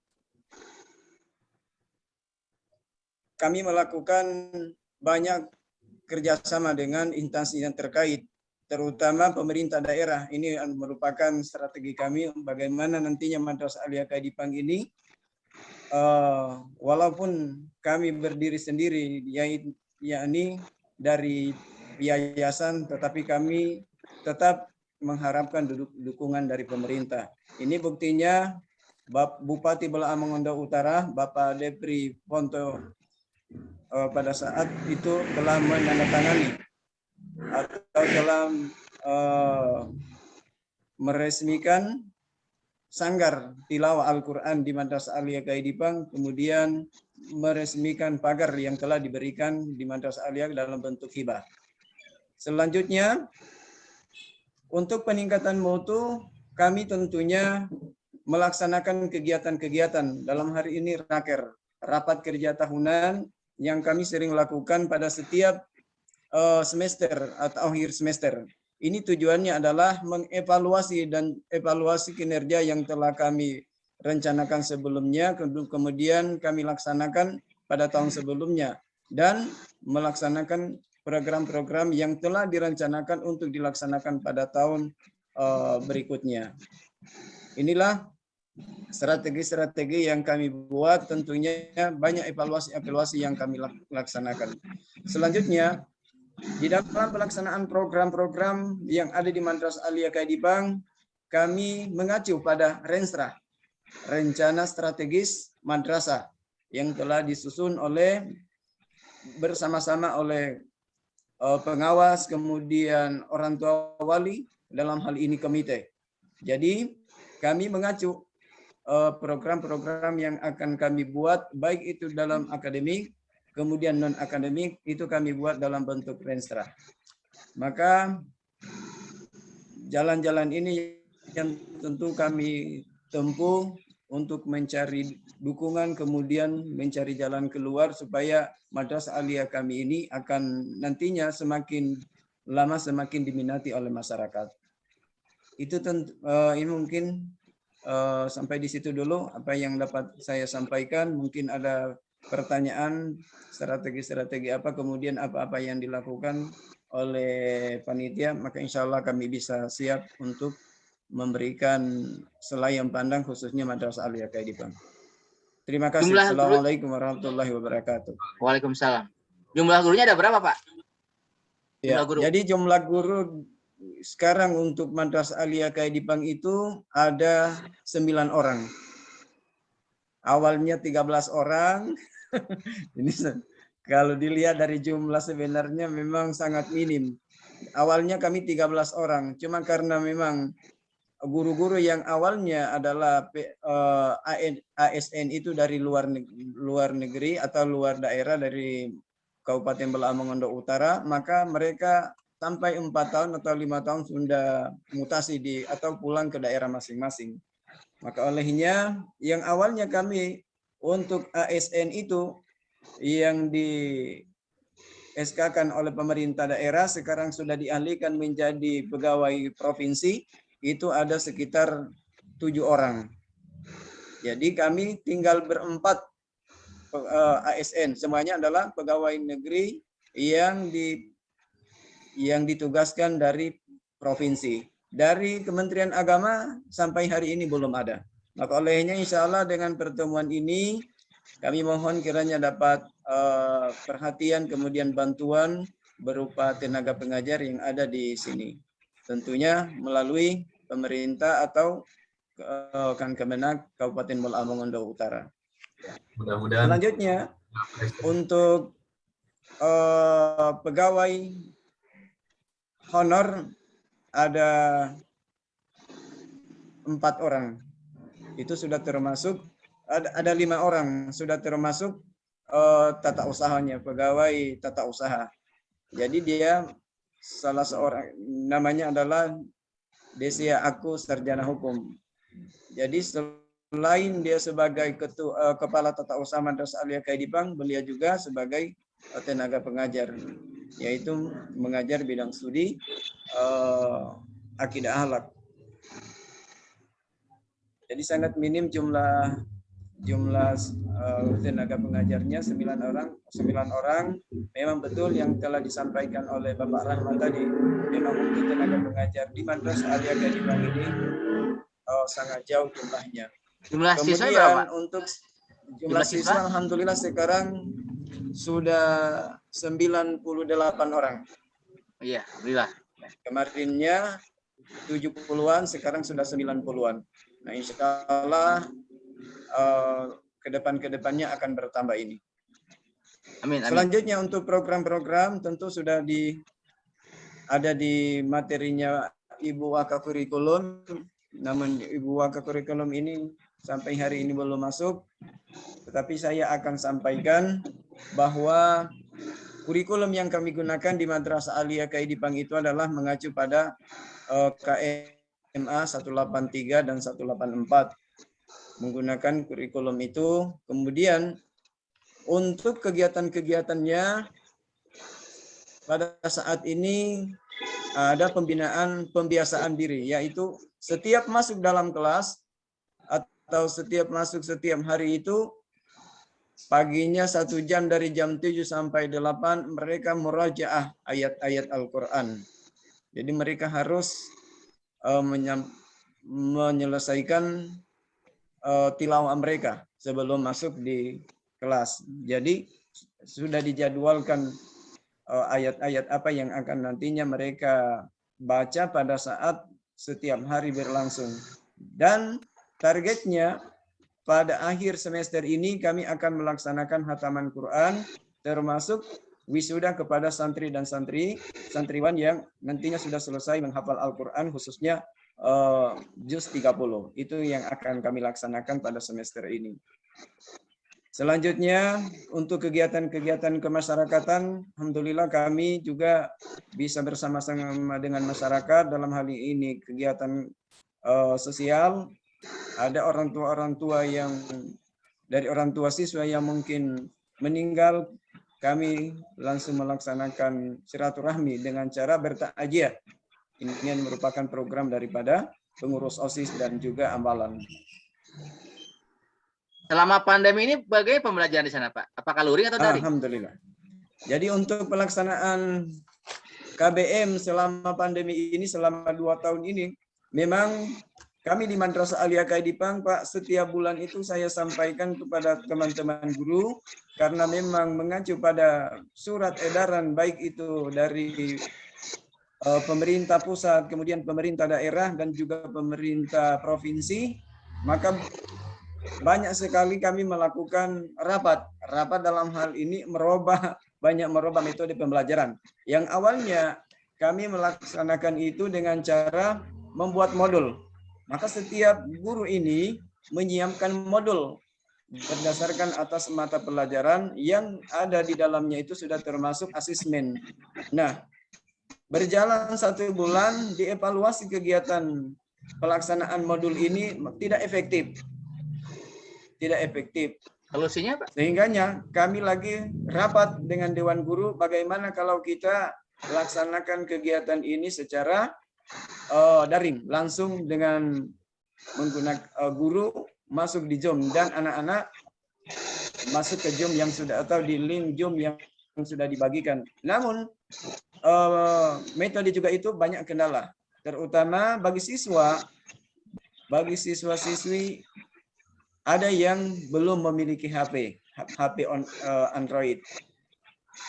kami melakukan banyak kerjasama dengan instansi yang terkait, terutama pemerintah daerah. Ini merupakan strategi kami bagaimana nantinya Madras Alia Kaidipang ini, walaupun kami berdiri sendiri, yakni dari yayasan, tetapi kami tetap mengharapkan dukungan dari pemerintah. Ini buktinya Bupati Belaang Mongondo Utara, Bapak Depri Ponto pada saat itu telah menandatangani atau telah meresmikan sanggar tilawah Al-Quran di Madrasah Aliyah Kaidipang, kemudian meresmikan pagar yang telah diberikan di Madrasah Aliyah dalam bentuk hibah. Selanjutnya, untuk peningkatan mutu, kami tentunya melaksanakan kegiatan-kegiatan. Dalam hari ini raker, rapat kerja tahunan yang kami sering lakukan pada setiap semester atau akhir semester. Ini tujuannya adalah mengevaluasi dan evaluasi kinerja yang telah kami rencanakan sebelumnya, kemudian kami laksanakan pada tahun sebelumnya, dan melaksanakan program-program yang telah direncanakan untuk dilaksanakan pada tahun berikutnya. Inilah strategi-strategi yang kami buat, tentunya banyak evaluasi-evaluasi yang kami laksanakan. Selanjutnya, di dalam pelaksanaan program-program yang ada di Madrasah Aliyah Kaidipang, kami mengacu pada Renstra, Rencana Strategis Madrasah, yang telah disusun bersama-sama oleh pengawas, kemudian orang tua wali, dalam hal ini komite. Jadi kami mengacu program-program yang akan kami buat, baik itu dalam akademik, kemudian non-akademik, itu kami buat dalam bentuk Renstra. Maka jalan-jalan ini yang tentu kami tempuh untuk mencari dukungan, kemudian mencari jalan keluar supaya Madrasah Aliyah kami ini akan nantinya semakin lama semakin diminati oleh masyarakat. Itu tentu, ini mungkin sampai di situ dulu apa yang dapat saya sampaikan. Mungkin ada pertanyaan, strategi-strategi apa, kemudian apa-apa yang dilakukan oleh panitia, maka insya Allah kami bisa siap untuk memberikan selayan pandang khususnya Madrasah Aliyah Kaidipang. Terima kasih. Assalamualaikum warahmatullahi wabarakatuh. Waalaikumsalam. Jumlah gurunya ada berapa, Pak? Ya, Guru. jadi jumlah guru sekarang untuk Madrasah Aliyah Kaidipang itu ada 9 orang. Awalnya 13 orang. Ini kalau dilihat dari jumlah sebenarnya memang sangat minim. Awalnya kami 13 orang, cuma karena memang guru-guru yang awalnya adalah ASN itu dari luar negeri atau luar daerah dari Kabupaten Bela Mongondo Utara, maka mereka sampai 4 tahun atau 5 tahun sudah mutasi atau pulang ke daerah masing-masing. Maka olehnya yang awalnya kami untuk ASN itu yang di SK-kan oleh pemerintah daerah sekarang sudah dialihkan menjadi pegawai provinsi, itu ada sekitar 7 orang. Jadi kami tinggal berempat ASN, semuanya adalah pegawai negeri yang ditugaskan dari provinsi. Dari Kementerian Agama sampai hari ini belum ada. Maka olehnya insya Allah dengan pertemuan ini kami mohon kiranya dapat perhatian kemudian bantuan berupa tenaga pengajar yang ada di sini. Tentunya melalui pemerintah atau Kemenag Kabupaten Bela Mongondo Utara. Mudah-mudahan. Selanjutnya untuk pegawai honor ada 4 orang. Itu sudah termasuk, ada 5 orang sudah termasuk tata usahanya, pegawai tata usaha. Jadi dia salah seorang, namanya adalah Desia Aku, sarjana hukum. Jadi selain dia sebagai kepala tata usaha Madrasah Aliyah Kaidipang, beliau juga sebagai tenaga pengajar, yaitu mengajar bidang studi akidah akhlak. Jadi sangat minim jumlah tenaga pengajarnya 9 orang. Memang betul yang telah disampaikan oleh Bapak Rahman tadi, memang untuk tenaga pengajar di Madrasah Aliyah Kaidipang ini sangat jauh jumlahnya. Jumlah siswa Kemudian berapa? untuk jumlah siswa alhamdulillah sekarang sudah 98 orang. Iya, alhamdulillah. Kemarinnya 70-an, sekarang sudah 90-an. Nah, insya Allah kedepannya akan bertambah ini. Amin, amin. Selanjutnya untuk program-program tentu sudah ada di materinya Ibu Wakaf Kurikulum. namun Ibu Waka kurikulum ini sampai hari ini belum masuk. Tetapi saya akan sampaikan bahwa kurikulum yang kami gunakan di Madrasah Aliyah Kaidipang itu adalah mengacu pada KMA 183 dan 184. Menggunakan kurikulum itu. Kemudian untuk kegiatan-kegiatannya pada saat ini ada pembiasaan diri, yaitu setiap masuk dalam kelas atau setiap hari itu paginya 1 jam dari jam 7 sampai 8 mereka murajaah ayat-ayat Al-Quran. Jadi mereka harus menyelesaikan tilawah mereka sebelum masuk di kelas. Jadi sudah dijadwalkan ayat-ayat apa yang akan nantinya mereka baca pada saat setiap hari berlangsung. Dan targetnya pada akhir semester ini kami akan melaksanakan khataman Quran termasuk wisuda kepada santri dan santriwan yang nantinya sudah selesai menghafal Al-Quran khususnya juz 30. Itu yang akan kami laksanakan pada semester ini. Selanjutnya untuk kegiatan-kegiatan kemasyarakatan, alhamdulillah kami juga bisa bersama-sama dengan masyarakat dalam hal ini kegiatan sosial. Ada orang tua yang dari orang tua siswa yang mungkin meninggal, kami langsung melaksanakan silaturahmi dengan cara bertakziah. Ini merupakan program daripada pengurus OSIS dan juga ambalan. Selama pandemi ini bagaimana pembelajaran di sana, Pak? Apakah luring atau daring? Alhamdulillah. Jadi untuk pelaksanaan KBM selama pandemi ini, selama 2 tahun ini, memang kami di Madrasah Aliyah Kaidipang, Pak, setiap bulan itu saya sampaikan kepada teman-teman guru, karena memang mengacu pada surat edaran, baik itu dari pemerintah pusat, kemudian pemerintah daerah, dan juga pemerintah provinsi, maka banyak sekali kami melakukan rapat dalam hal ini banyak merubah metode pembelajaran. Yang awalnya kami melaksanakan itu dengan cara membuat modul. Maka setiap guru ini menyiapkan modul berdasarkan atas mata pelajaran yang ada di dalamnya itu sudah termasuk asesmen. Nah, berjalan 1 bulan dievaluasi kegiatan pelaksanaan modul ini tidak efektif. Solusinya, Pak? Sehingganya kami lagi rapat dengan Dewan Guru bagaimana kalau kita laksanakan kegiatan ini secara daring, langsung dengan menggunakan guru masuk di Zoom dan anak-anak masuk ke Zoom yang sudah atau di link Zoom yang sudah dibagikan. Namun metode juga itu banyak kendala, terutama bagi siswa-siswi ada yang belum memiliki HP Android.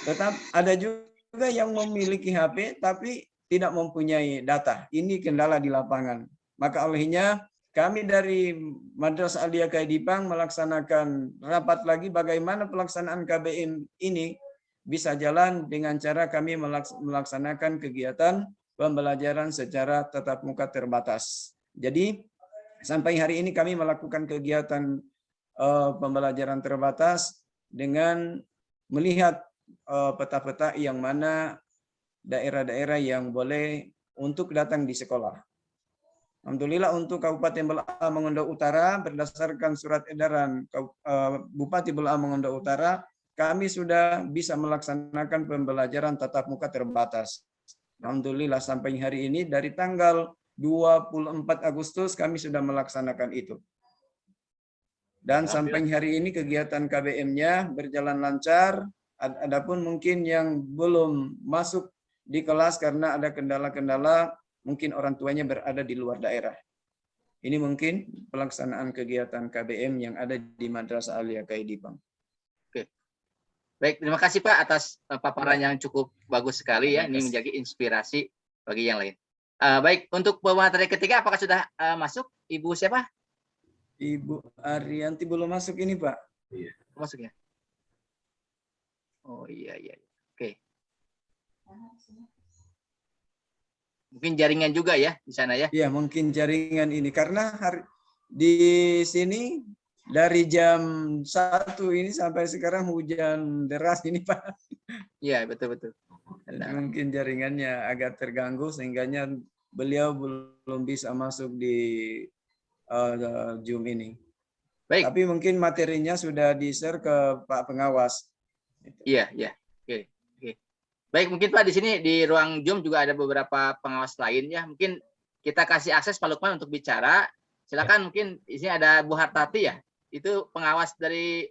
Tetap ada juga yang memiliki HP tapi tidak mempunyai data. Ini kendala di lapangan. Maka olehnya kami dari Madrasah Aliyah Kaidipang melaksanakan rapat lagi bagaimana pelaksanaan KBM ini bisa jalan dengan cara kami melaksanakan kegiatan pembelajaran secara tatap muka terbatas. Jadi sampai hari ini kami melakukan kegiatan pembelajaran terbatas dengan melihat peta-peta yang mana daerah-daerah yang boleh untuk datang di sekolah. Alhamdulillah untuk Kabupaten Bela'a Mongondo Utara berdasarkan surat edaran Bupati Bela'a Mongondo Utara, kami sudah bisa melaksanakan pembelajaran tatap muka terbatas. Alhamdulillah sampai hari ini dari tanggal 24 Agustus kami sudah melaksanakan itu. Dan sampai hari ini kegiatan KBM-nya berjalan lancar. Adapun mungkin yang belum masuk di kelas karena ada kendala-kendala, mungkin orang tuanya berada di luar daerah. Ini mungkin pelaksanaan kegiatan KBM yang ada di Madrasah Aliyah Kaidipang. Oke. Baik, terima kasih Pak atas paparan yang cukup bagus sekali ya. Ini menjadi inspirasi bagi yang lain. Baik, untuk pemateri ketiga apakah sudah masuk? Ibu siapa? Ibu Arianti belum masuk ini, Pak. Iya. Masuk ya? Oh iya. Oke. Mungkin jaringan juga ya di sana ya. Iya, mungkin jaringan ini karena di sini dari jam 1 ini sampai sekarang hujan deras ini Pak. Iya, betul-betul. Jadi mungkin jaringannya agak terganggu sehingganya beliau belum bisa masuk di Zoom ini. Baik. Tapi mungkin materinya sudah di-share ke Pak Pengawas. Iya, iya. Oke, oke. Baik, mungkin Pak di sini di ruang Zoom juga ada beberapa pengawas lain ya. Mungkin kita kasih akses Pak Lukman untuk bicara. Silakan, mungkin di sini ada Bu Hartati ya. Itu pengawas dari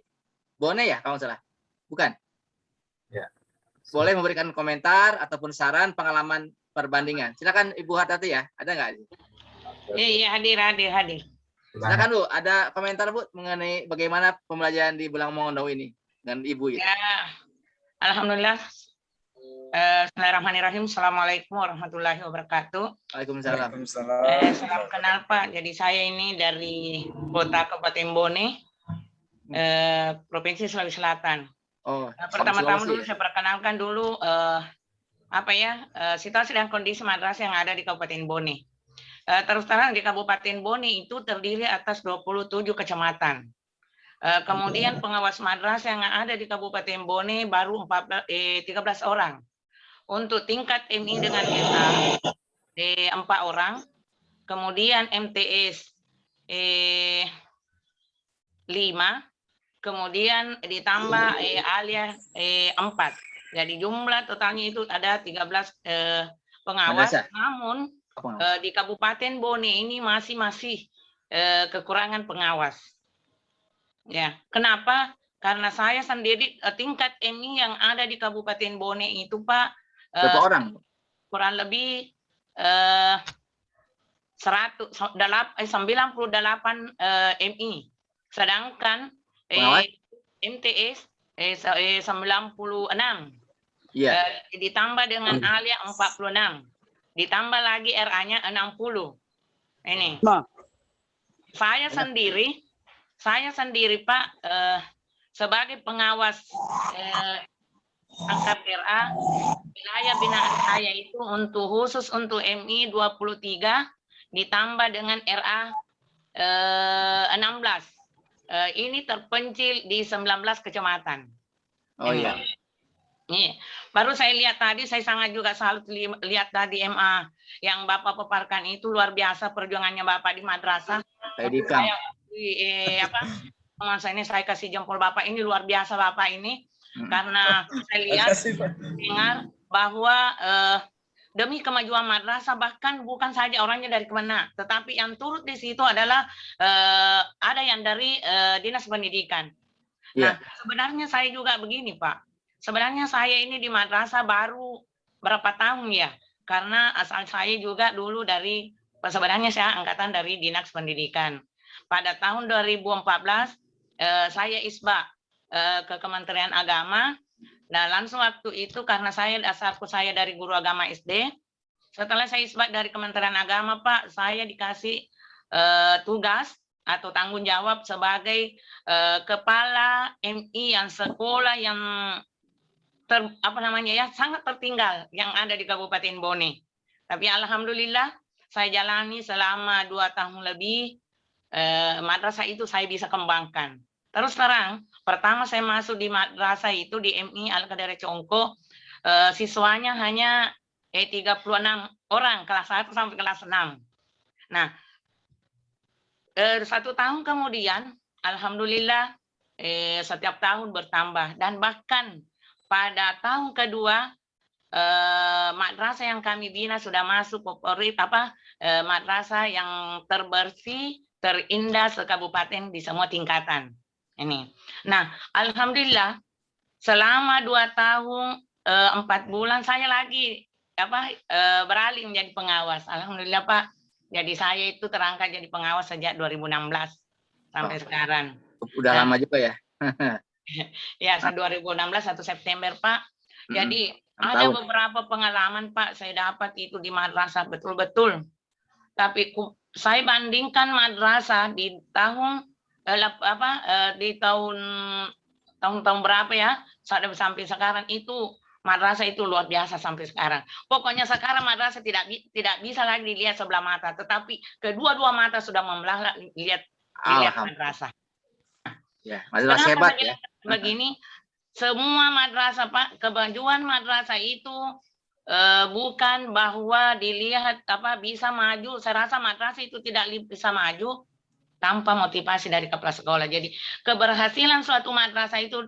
Bone ya, kalau nggak salah. Bukan? Ya. Boleh memberikan komentar ataupun saran pengalaman perbandingan. Silakan Ibu Hartati ya. Ada nggak? Iya, hadir. Silakan Bu, ada komentar Bu mengenai bagaimana pembelajaran di Bulang Mongondo ini dengan Ibu ya. Ya, alhamdulillah. Bismillahirrahmanirrahim. Assalamualaikum warahmatullahi wabarakatuh. Waalaikumsalam. Salam kenal Pak. Jadi saya ini dari kota Kabupaten Bone, Provinsi Sulawesi Selatan. Oh, Pertama-tama dulu Sulawesi ya? saya perkenalkan dulu situasi dan kondisi madrasah yang ada di Kabupaten Bone. Terus terang di Kabupaten Bone itu terdiri atas 27 kecamatan. Kemudian pengawas madrasah yang ada di Kabupaten Bone baru 13 orang. Untuk tingkat MI dengan MA 4 orang. Kemudian MTS 5. Kemudian ditambah alia 4. Jadi jumlah totalnya itu ada 13 pengawas. Madrasah. Namun di Kabupaten Bone ini masih kekurangan pengawas. Ya, kenapa? Karena saya sendiri tingkat MI yang ada di Kabupaten Bone itu Pak Berapa orang? kurang lebih 98 MI. Sedangkan MTS 96. Iya. Ditambah dengan alia 46. Ditambah lagi RA-nya 60. Ini. Nah. Saya sendiri Pak sebagai pengawas angkat RA, wilayah binaan saya itu khusus untuk MI 23 ditambah dengan RA 16. Ini terpencil di 19 kecamatan. Oh iya. Nih, baru saya lihat tadi, saya sangat juga salut lihat tadi MA yang Bapak paparkan itu luar biasa perjuangannya Bapak di madrasah. Saya kasih jempol Bapak ini luar biasa Bapak ini. Karena saya lihat, dengar bahwa demi kemajuan madrasah bahkan bukan saja orangnya dari Kemenak, tetapi yang turut di situ adalah ada yang dari Dinas Pendidikan. Nah, sebenarnya saya juga begini Pak. Sebenarnya saya ini di madrasah baru berapa tahun ya, karena asal saya juga dulu sebenarnya saya angkatan dari Dinas Pendidikan. Pada tahun 2014 saya isbah ke Kementerian Agama. Nah, langsung waktu itu karena asalku saya dari guru agama SD. Setelah saya isbah dari Kementerian Agama, Pak, saya dikasih tugas atau tanggung jawab sebagai kepala MI yang sekolah yang sangat tertinggal yang ada di Kabupaten Bone. Tapi alhamdulillah saya jalani selama 2 tahun lebih, madrasah itu saya bisa kembangkan. Terus terang, pertama saya masuk di madrasah itu di MI Al-Qadar Congko, siswanya hanya 36 orang, kelas 1 sampai kelas 6. Nah, 1 tahun kemudian, alhamdulillah setiap tahun bertambah. Dan bahkan pada tahun kedua, madrasah yang kami bina sudah masuk madrasah yang terbersih, terindah se-kabupaten di semua tingkatan. Ini. Nah, alhamdulillah selama 2 tahun 4 bulan saya lagi beralih menjadi pengawas. Alhamdulillah Pak. Jadi saya itu terangkat jadi pengawas sejak 2016 sampai sekarang. Udah lama juga ya. Ya, 2016 1 September Pak. Jadi ada beberapa pengalaman Pak saya dapat itu di madrasah betul-betul. Tapi saya bandingkan madrasah di tahun tahun berapa ya sampai sekarang itu madrasah itu luar biasa sampai sekarang. Pokoknya sekarang madrasah tidak bisa lagi dilihat sebelah mata, tetapi kedua-dua mata sudah membelah lihat madrasah. Ya, madrasah hebat ya. Begini, semua madrasah Pak, kemajuan madrasah itu bukan bahwa dilihat bisa maju. Saya rasa madrasah itu tidak bisa maju tanpa motivasi dari kepala sekolah. Jadi keberhasilan suatu madrasah itu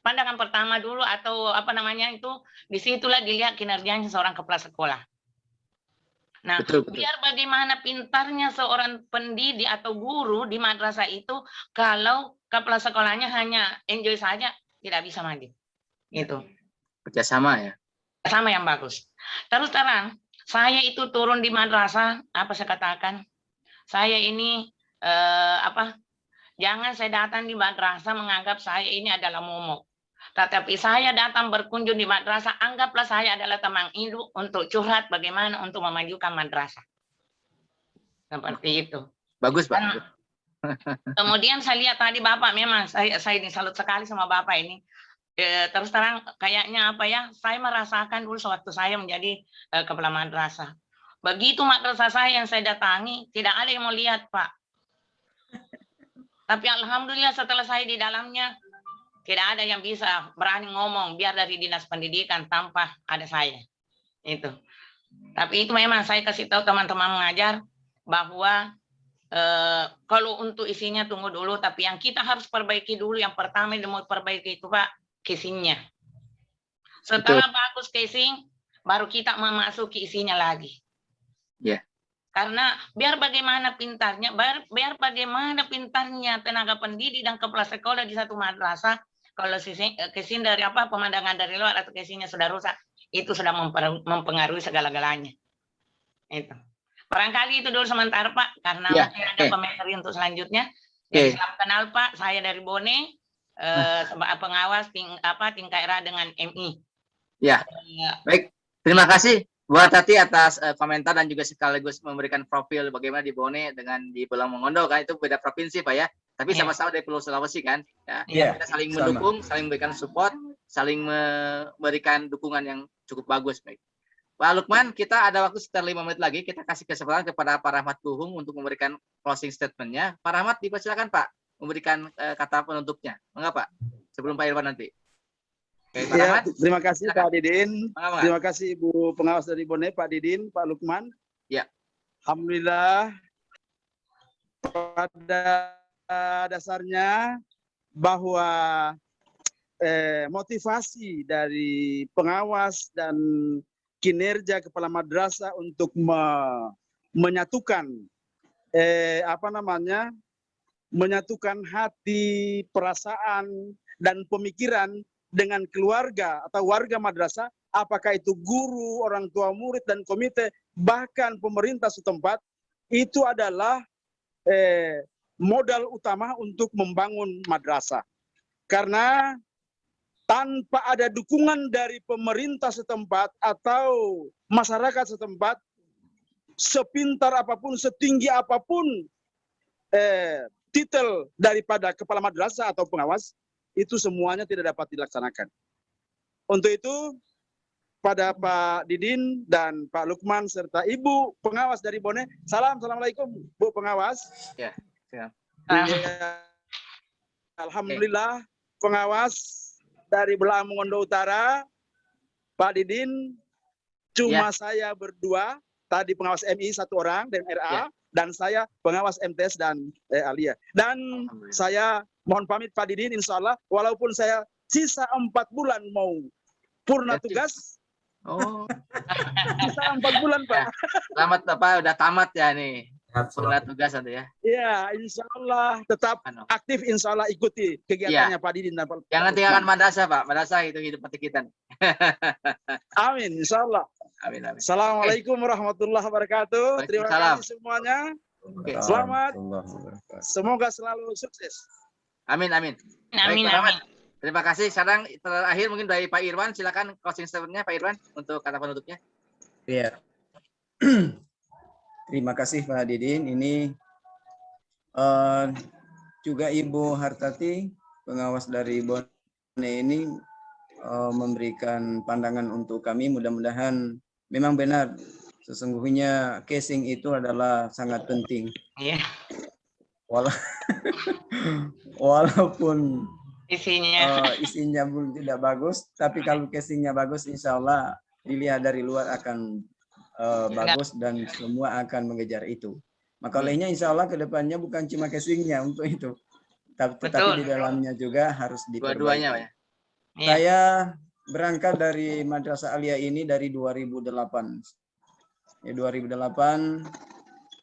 pandangan pertama dulu atau disitulah dilihat kinerjanya seorang kepala sekolah. Nah, betul. Biar bagaimana pintarnya seorang pendidik atau guru di madrasah itu, kalau kepala sekolahnya hanya enjoy saja, tidak bisa maju. Gitu. Kerjasama ya. Sama yang bagus. Terus terang, saya itu turun di madrasah, apa saya katakan? Saya ini jangan saya datang di madrasah menganggap saya ini adalah momok. Tetapi saya datang berkunjung di madrasah, anggaplah saya adalah teman hidup untuk curhat bagaimana untuk memajukan madrasah. Seperti itu. Bagus, Pak. Kemudian saya lihat tadi Bapak, memang saya ini salut sekali sama Bapak ini. Terus terang kayaknya saya merasakan dulu sewaktu saya menjadi kepala madrasah. Begitu madrasah saya yang saya datangi, tidak ada yang mau lihat, Pak. Tapi alhamdulillah setelah saya di dalamnya, tidak ada yang bisa berani ngomong biar dari dinas pendidikan tanpa ada saya. Itu. Tapi itu memang saya kasih tahu teman-teman mengajar bahwa kalau untuk isinya tunggu dulu, tapi yang kita harus perbaiki dulu, yang pertama yang mau perbaiki itu Pak, casingnya. Setelah bagus casing, baru kita memasuki isinya lagi. Ya. Karena biar bagaimana pintarnya tenaga pendidik dan kepala sekolah di satu madrasah, kalau casing dari pemandangan dari luar atau casingnya sudah rusak, itu sudah mempengaruhi segala-galanya. Itu. Barangkali itu dulu sementara Pak, karena mungkin ada komentari untuk selanjutnya. Jadi salam kenal Pak, saya dari Bone, pengawas tingkat era dengan MI. Ya, baik. Terima kasih buat Tati atas komentar dan juga sekaligus memberikan profil bagaimana di Bone dengan di Pulau Mongondo, kan itu beda provinsi Pak ya. Tapi sama-sama dari Pulau Sulawesi kan. Ya, kita saling mendukung, saling memberikan support, saling memberikan dukungan yang cukup bagus. Baik. Pak Lukman, kita ada waktu sekitar 5 menit lagi. Kita kasih kesempatan kepada Pak Rahmat Puhung untuk memberikan closing statement-nya. Pak Rahmat, dipersilakan Pak memberikan kata penutupnya. Enggak Pak? Sebelum Pak Irwan nanti. Oke, Pak Rahmat. Terima kasih silakan. Pak Didin. Enggak. Terima kasih Ibu Pengawas dari Bone, Pak Didin, Pak Lukman. Ya. Alhamdulillah pada dasarnya bahwa motivasi dari pengawas dan kinerja kepala madrasah untuk menyatukan menyatukan hati, perasaan dan pemikiran dengan keluarga atau warga madrasah, apakah itu guru, orang tua murid dan komite, bahkan pemerintah setempat, itu adalah modal utama untuk membangun madrasah. Karena tanpa ada dukungan dari pemerintah setempat atau masyarakat setempat, sepintar apapun, setinggi apapun titel daripada kepala madrasah atau pengawas, itu semuanya tidak dapat dilaksanakan. Untuk itu, pada Pak Didin dan Pak Lukman serta Ibu Pengawas dari Bone, assalamualaikum Bu Pengawas. Ya. Alhamdulillah, pengawas dari Belah Mongondo Utara, Pak Didin, cuma saya berdua, tadi pengawas MI 1 orang dan RA, dan saya pengawas MTS dan Alia. Dan saya mohon pamit Pak Didin, insya Allah, walaupun saya sisa 4 bulan mau purna tugas. Sisa 4 bulan Pak. Selamat Pak, udah tamat ya nih. Purna tugas nanti ya. Iya, insya Allah tetap aktif, insya Allah ikuti kegiatannya Pak Didin dan Pak. Jangan tinggalkan madrasah Pak, madrasah itu hidup mati kita. Amin, insya Allah. Amin. Assalamualaikum warahmatullahi wabarakatuh. Terima kasih semuanya. Selamat. Semoga selalu sukses. Amin. Amin. Terima kasih. Sekarang terakhir mungkin dari Pak Irwan, silakan closing statement-nya Pak Irwan untuk kata penutupnya. Iya. Terima kasih Pak Didin. Ini juga Ibu Hartati, pengawas dari Bone ini memberikan pandangan untuk kami. Mudah-mudahan memang benar sesungguhnya casing itu adalah sangat penting. Iya, Walaupun isinya. isinya belum tidak bagus, tapi kalau casingnya bagus, insya Allah dilihat dari luar akan bagus dan semua akan mengejar itu. Maka olehnya insya Allah kedepannya bukan cuma casingnya untuk itu, tetapi Betul. di dalamnya juga harus Dua-duanya, Pak, diperbaiki. ya. Iya. Saya berangkat dari Madrasah Aliyah ini dari 2008. Ya, 2008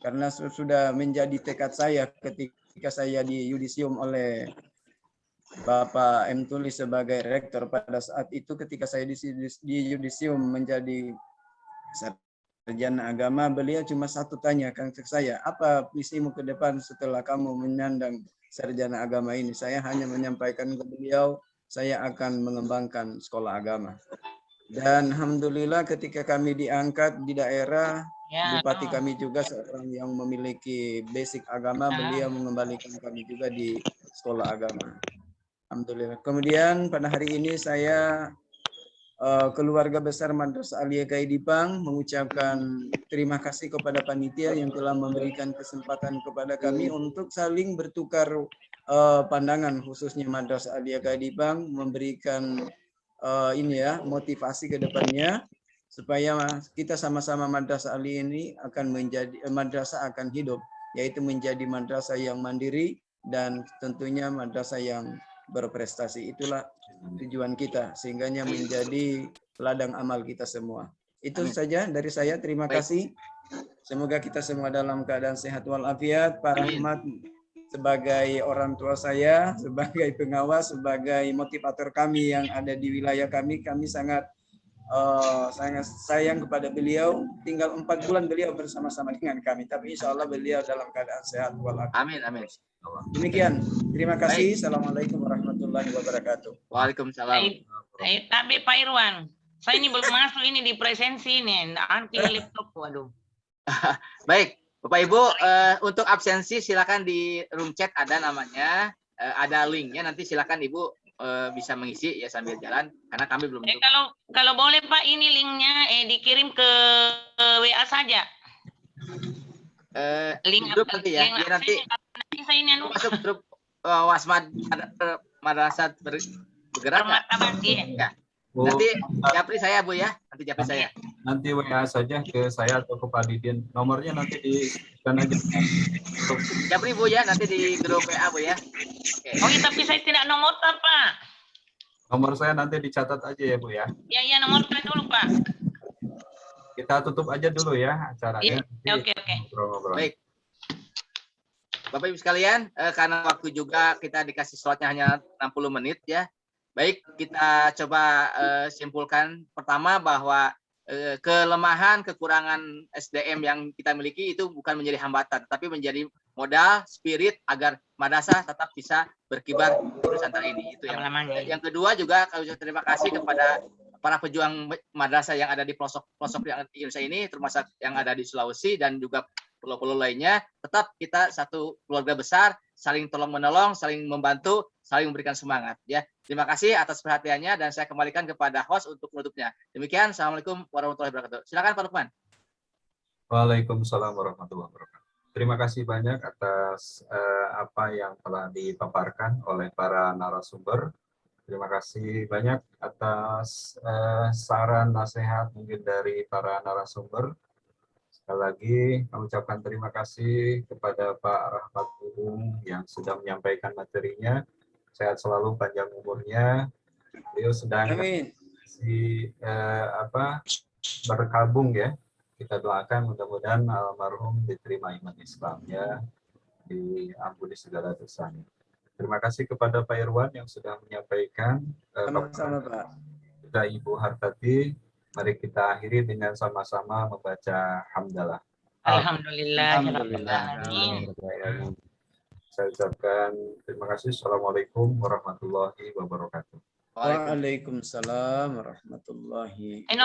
karena sudah menjadi tekad saya ketika saya di yudisium oleh Bapak M. Tuli sebagai rektor pada saat itu. Ketika saya di yudisium menjadi sarjana agama, beliau cuma satu tanyakan ke saya, apa misimu ke depan setelah kamu menyandang sarjana agama ini? Saya hanya menyampaikan ke beliau, saya akan mengembangkan sekolah agama. Dan alhamdulillah ketika kami diangkat di daerah, Ya, bupati kami juga seorang yang memiliki basic agama, beliau mengembalikan kami juga di sekolah agama. Alhamdulillah. Kemudian pada hari ini saya keluarga besar Madrasah Aliyah Kaidipang mengucapkan terima kasih kepada panitia yang telah memberikan kesempatan kepada kami untuk saling bertukar pandangan, khususnya Madrasah Aliyah Kaidipang memberikan motivasi ke depannya supaya kita sama-sama Madrasah Aliyah ini akan menjadi madrasah akan hidup, yaitu menjadi madrasah yang mandiri dan tentunya madrasah yang berprestasi. Itulah tujuan kita, sehingganya menjadi ladang amal kita semua. Itu saja dari saya. Terima kasih. Semoga kita semua dalam keadaan sehat walafiat. Pak Rahmat sebagai orang tua saya, sebagai pengawas, sebagai motivator kami yang ada di wilayah kami sangat sayang kepada beliau. Tinggal 4 bulan beliau bersama-sama dengan kami, tapi insya Allah beliau dalam keadaan sehat walafiat. Amin, amin. Demikian. Terima kasih. Assalamualaikum warahmatullahi wabarakatuh. Waalaikumsalam. Tapi Pak Irwan, saya ini belum masuk ini di presensi ini, anti laptop, waduh. Baik, Bapak Ibu, untuk absensi silakan di room chat ada namanya, ada linknya, nanti silakan Ibu bisa mengisi ya sambil jalan karena kami belum. Kalau boleh Pak, ini linknya dikirim ke WA saja. Link grup nanti ya. link Ya nanti saya ini masuk grup Wasmad Madrasah bergerak. Ya. Bu, Nanti japri saya Bu ya, nanti japri saya. nanti WA saja ke saya atau ke Pak Didin. Nomornya nanti di-scan aja. Japri Bu ya, nanti di grup WA Bu ya. Oke. Oh iya, tapi saya tidak nomor Pak. Nomor saya nanti dicatat aja ya Bu ya. Ya nomor saya dulu Pak. Kita tutup aja dulu ya acaranya. Oke. Ngobrol-ngobrol. Baik. Bapak Ibu sekalian, karena waktu juga kita dikasih slotnya hanya 60 menit ya. Baik, kita coba simpulkan pertama bahwa kelemahan, kekurangan SDM yang kita miliki itu bukan menjadi hambatan, tapi menjadi modal, spirit agar madrasah tetap bisa berkibar di Nusantara ini. Itu yang kedua juga kami ucapkan terima kasih kepada para pejuang madrasah yang ada di pelosok-pelosok yang di Indonesia ini, termasuk yang ada di Sulawesi dan juga pulau-pulau lainnya. Tetap kita satu keluarga besar, saling tolong-menolong, saling membantu, saling memberikan semangat. Ya, terima kasih atas perhatiannya dan saya kembalikan kepada host untuk penutupnya. Demikian, assalamualaikum warahmatullahi wabarakatuh. Silakan Pak Lukman. Waalaikumsalam warahmatullahi wabarakatuh. Terima kasih banyak atas apa yang telah dipaparkan oleh para narasumber. Terima kasih banyak atas saran nasihat mungkin dari para narasumber. Sekali lagi kami ucapkan terima kasih kepada Pak Rahmat Burung yang sudah menyampaikan materinya. Sehat selalu, panjang umurnya. Beliau sedang berkabung ya. Kita doakan mudah-mudahan almarhum diterima iman Islamnya, diampuni segala dosanya. Terima kasih kepada Pak Irwan yang sudah menyampaikan. Sama-sama Pak. Juga Ibu Hartati. Mari kita akhiri dengan sama-sama membaca hamdalah. Alhamdulillah. Saya ucapkan terima kasih. Assalamualaikum warahmatullahi wabarakatuh. Waalaikumsalam warahmatullahi wabarakatuh.